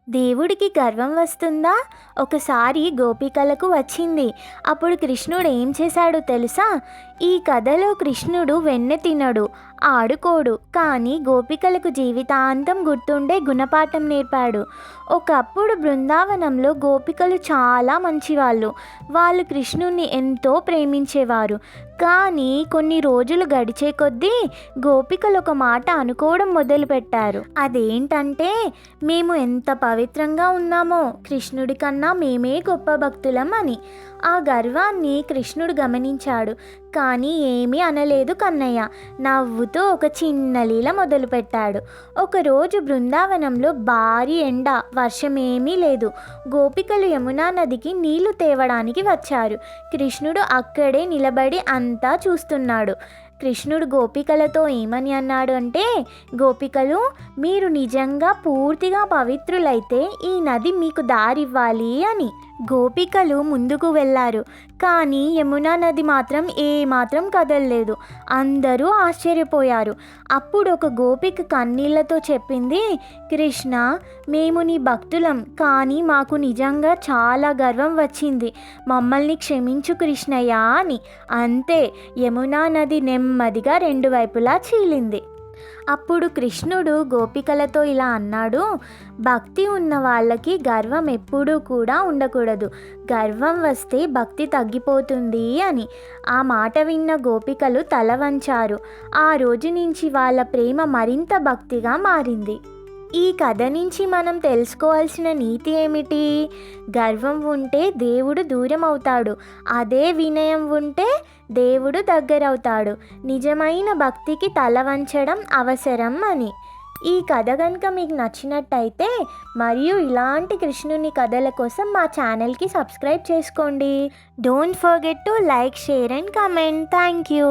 దేవుడికి గర్వం వస్తుందా? ఒకసారి గోపికలకు వచ్చింది. అప్పుడు కృష్ణుడు ఏం చేశాడో తెలుసా? ఈ కథలో కృష్ణుడు వెన్నె తినడు, ఆడుకోడు, కానీ గోపికలకు జీవితాంతం గుర్తుండే గుణపాఠం నేర్పాడు. ఒకప్పుడు బృందావనంలో గోపికలు చాలా మంచివాళ్ళు. వాళ్ళు కృష్ణుణ్ణి ఎంతో ప్రేమించేవారు. కానీ కొన్ని రోజులు గడిచే కొద్దీ గోపికలు ఒక మాట అనుకోవడం మొదలుపెట్టారు. అదేంటంటే, మేము ఎంత పవిత్రంగా ఉన్నామో కృష్ణుడి కన్నా మేమే గొప్ప భక్తులం అని. ఆ గర్వాన్ని కృష్ణుడు గమనించాడు, కానీ ఏమీ అనలేదు కన్నయ్య. నవ్వుతూ ఒక చిన్న లీల మొదలుపెట్టాడు. ఒకరోజు బృందావనంలో భారీ ఎండ, వర్షమేమీ లేదు. గోపికలు యమునా నదికి నీళ్లు తేవడానికి వచ్చారు. కృష్ణుడు అక్కడే నిలబడి అంతా చూస్తున్నాడు. కృష్ణుడు గోపికలతో ఏమని అన్నాడు అంటే, గోపికలు, మీరు నిజంగా పూర్తిగా పవిత్రులైతే ఈ నది మీకు దారివ్వాలి అని. గోపికలు ముందుకు వెళ్ళారు, కానీ యమునా నది మాత్రం ఏమాత్రం కదలలేదు. అందరూ ఆశ్చర్యపోయారు. అప్పుడు ఒక గోపిక కన్నీళ్లతో చెప్పింది, కృష్ణ, మేము నీ భక్తులం, కానీ మాకు నిజంగా చాలా గర్వం వచ్చింది. మమ్మల్ని క్షమించు కృష్ణయ్య అని. అంతే, యమునా నది నెమ్మదిగా రెండు వైపులా చీలింది. అప్పుడు కృష్ణుడు గోపికలతో ఇలా అన్నాడు, భక్తి ఉన్న వాళ్ళకి గర్వం ఎప్పుడూ కూడా ఉండకూడదు. గర్వం వస్తే భక్తి తగ్గిపోతుంది అని. ఆ మాట విన్న గోపికలు తల వంచారు. ఆ రోజు నుంచి వాళ్ళ ప్రేమ మరింత భక్తిగా మారింది. ఈ కథ నుంచి మనం తెలుసుకోవాల్సిన నీతి ఏమిటి? గర్వం ఉంటే దేవుడు దూరం అవుతాడు, అదే వినయం ఉంటే దేవుడు దగ్గరవుతాడు. నిజమైన భక్తికి తల వంచడం అవసరం అని. ఈ కథ కనుక మీకు నచ్చినట్టయితే మరియు ఇలాంటి కృష్ణుని కథల కోసం మా ఛానల్కి సబ్స్క్రైబ్ చేసుకోండి. Don't forget to like, share and comment. Thank you.